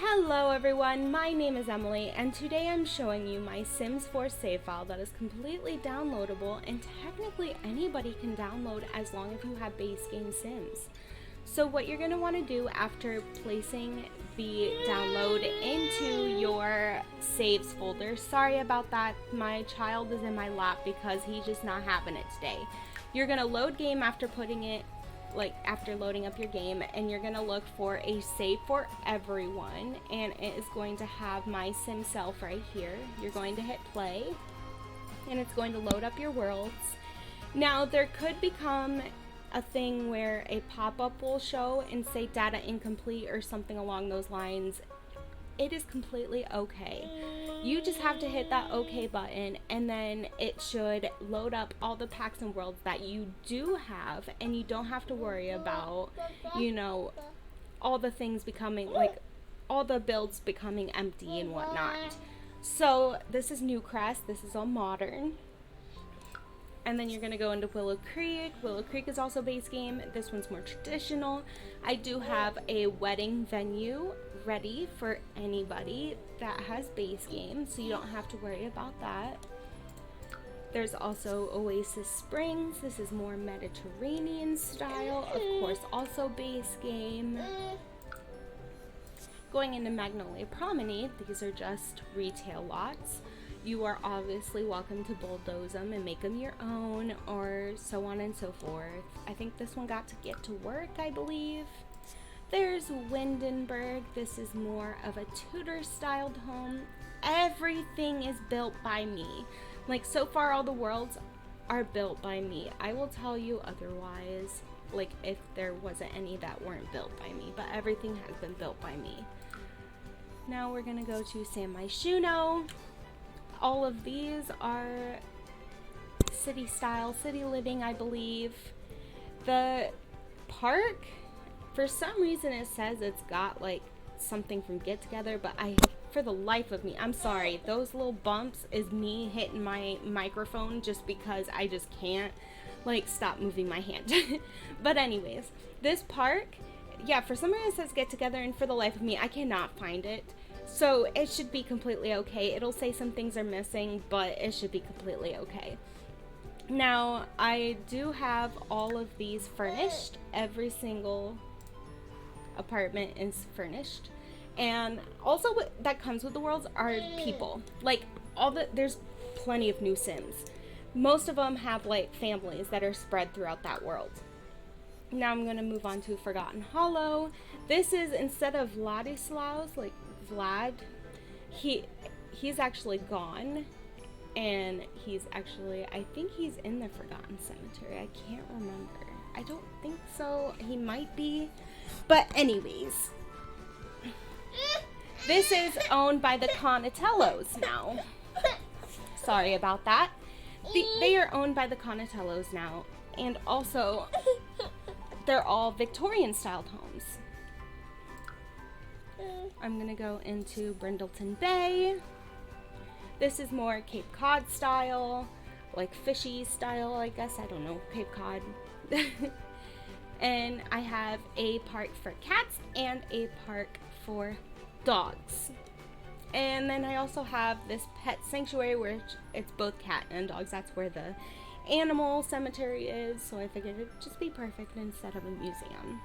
Hello everyone, my name is Emily and today I'm showing you my Sims 4 save file that is completely downloadable and technically anybody can download as long as you have base game Sims. So what you're going to want to do after placing the download into your saves folder, sorry about that, my child is in my lap because he's just not having it today. You're going to load game after putting it after loading up your game, and you're gonna look for a save for everyone, and it is going to have my sim self right here. You're going to hit play and it's going to load up your worlds. Now there could become a thing where a pop-up will show and say data incomplete or something along those lines. It is completely okay. You just have to hit that OK button and then it should load up all the packs and worlds that you do have, and you don't have to worry about, all the things becoming, all the builds becoming empty and whatnot. So this is Newcrest, this is all modern. And then you're going to go into Willow Creek. Willow Creek is also base game. This one's more traditional. I do have a wedding venue ready for anybody that has base game, so you don't have to worry about that. There's also Oasis Springs. This is more Mediterranean style, of course, also base game. Going into Magnolia Promenade, these are just retail lots. You are obviously welcome to bulldoze them and make them your own, or so on and so forth. I think this one got to get to work, I believe. There's Windenburg. This is more of a Tudor styled home. Everything is built by me. So far all the worlds are built by me. I will tell you otherwise, if there wasn't any that weren't built by me, but everything has been built by me. Now we're gonna go to San Myshuno. All of these are city style, city living, I believe. The park, for some reason it says it's got something from Get Together, but for the life of me, I'm sorry, those little bumps is me hitting my microphone just because I just can't stop moving my hand. But anyways, this park, yeah, for some reason it says Get Together, and for the life of me I cannot find it. So it should be completely okay. It'll say some things are missing, but it should be completely okay. Now, I do have all of these furnished. Every single apartment is furnished. And also what that comes with the worlds are people. There's plenty of new Sims. Most of them have families that are spread throughout that world. Now I'm going to move on to Forgotten Hollow. This is, instead of Vladislaus, Vlad, he's actually gone, and he's actually, I think he's in the Forgotten Cemetery. I can't remember. I don't think so. He might be. But anyways, this is owned by the Conatellos now. Sorry about that. They are owned by the Conatellos now, and also they're all Victorian styled homes. I'm gonna go into Brindleton Bay. This is more Cape Cod style, fishy style, I guess. I don't know, Cape Cod. And I have a park for cats and a park for dogs. And then I also have this pet sanctuary where it's both cat and dogs. That's where the animal cemetery is, so I figured it'd just be perfect instead of a museum.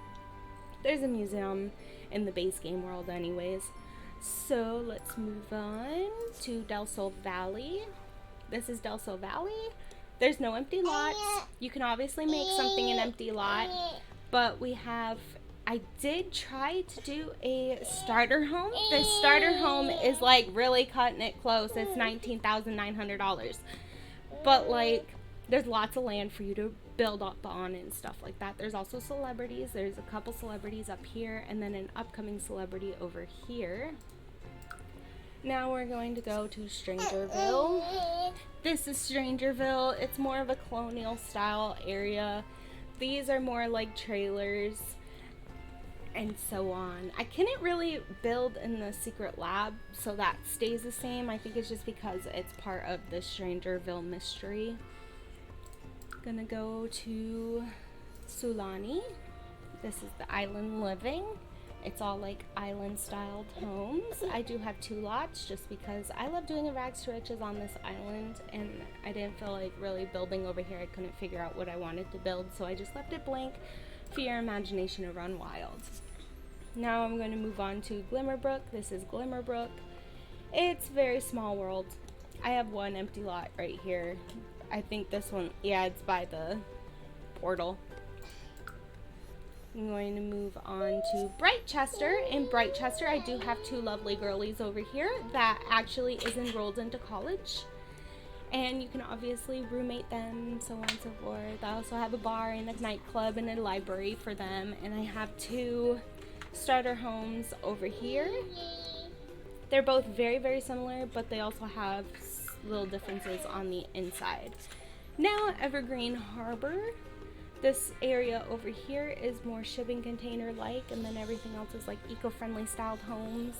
There's a museum in the base game world anyways. So let's move on to Del Sol Valley. This is Del Sol Valley. There's no empty lots. You can obviously make something an empty lot, but I did try to do a starter home. This starter home is really cutting it close. It's $19,900. But there's lots of land for you to build up on and stuff like that. There's also celebrities. There's a couple celebrities up here and then an upcoming celebrity over here. Now we're going to go to Strangerville. This is Strangerville. It's more of a colonial style area. These are more trailers and so on. I couldn't really build in the secret lab, so that stays the same. I think it's just because it's part of the Strangerville mystery. Gonna go to Sulani. This is the Island Living, It's all like island styled homes. I do have 2 lots just because I love doing a rags to riches on this island, and I didn't feel like really building over here. I couldn't figure out what I wanted to build, so I just left it blank for your imagination to run wild. Now I'm going to move on to Glimmerbrook. This is Glimmerbrook. It's a very small world. I have 1 empty lot right here. I think this one, yeah, it's by the portal. I'm going to move on to Brightchester. In Brightchester, I do have 2 lovely girlies over here that actually is enrolled into college. And you can obviously roommate them, so on and so forth. I also have a bar and a nightclub and a library for them. And I have 2 starter homes over here. They're both very, very similar, but they also have little differences on the inside. Now, Evergreen Harbor. This area over here is more shipping container like, and then everything else is like eco-friendly styled homes.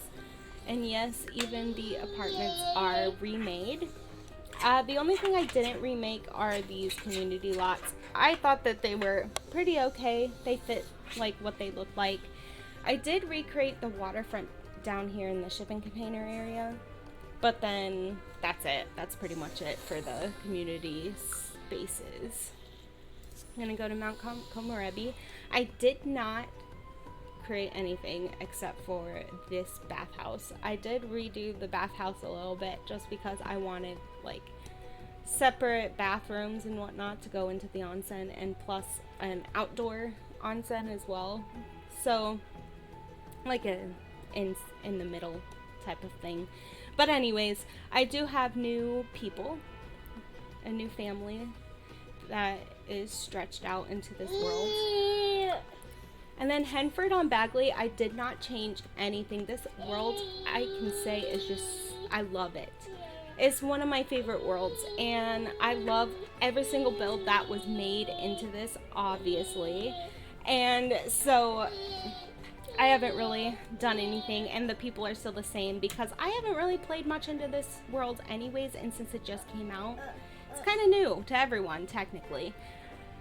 And yes, even the apartments are remade. The only thing I didn't remake are these community lots. I thought that they were pretty okay. They fit like what they look like. I did recreate the waterfront down here in the shipping container area, but then that's it. That's pretty much it for the community spaces. I'm gonna go to Mount Komorebi. I did not create anything except for this bathhouse. I did redo the bathhouse a little bit just because I wanted like separate bathrooms and whatnot to go into the onsen, and plus an outdoor onsen as well. So like a in the middle type of thing. But anyways, I do have new people, a new family that is stretched out into this world. And then Henford on Bagley, I did not change anything. This world, I can say, is just, I love it. It's one of my favorite worlds, and I love every single build that was made into this, obviously. And so I haven't really done anything, and the people are still the same because I haven't really played much into this world anyways, and since it just came out, it's kind of new to everyone, technically.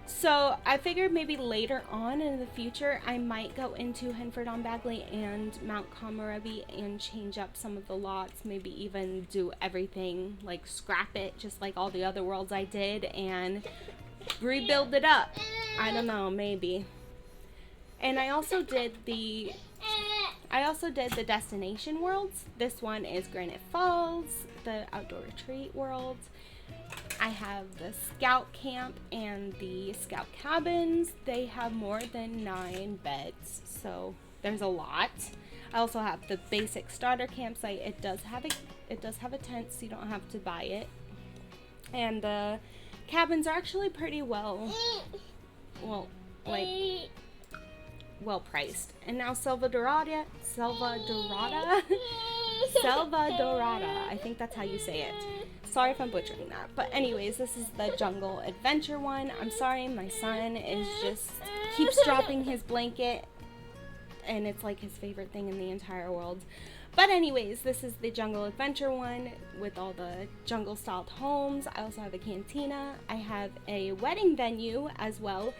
So I figured maybe later on in the future, I might go into Henford on Bagley and Mount Komorebi and change up some of the lots, maybe even do everything, like scrap it, just like all the other worlds I did, and rebuild it up. I don't know, maybe. And I also did the destination worlds. This one is Granite Falls, the outdoor retreat world. I have the scout camp and the scout cabins. They have more than 9 beds, so there's a lot. I also have the basic starter campsite. It does have a tent, so you don't have to buy it. And the cabins are actually pretty well priced. And now Selva Dorada, I think that's how you say it. Sorry if I'm butchering that. But anyways, this is the jungle adventure one. I'm sorry, my son keeps dropping his blanket, and it's like his favorite thing in the entire world. But anyways, this is the jungle adventure one with all the jungle styled homes. I also have a cantina. I have a wedding venue as well.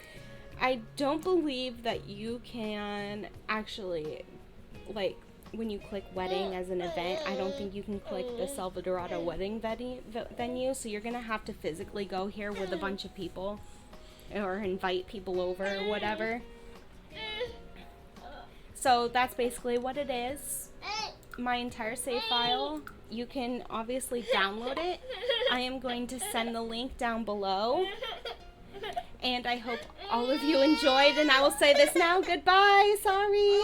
I don't believe that you can actually, like, when you click wedding as an event, I don't think you can click the Selva Dorada wedding venue, so you're gonna have to physically go here with a bunch of people or invite people over or whatever. So that's basically what it is. My entire save file, you can obviously download it. I am going to send the link down below. And I hope all of you enjoyed, and I will say this now, goodbye, sorry.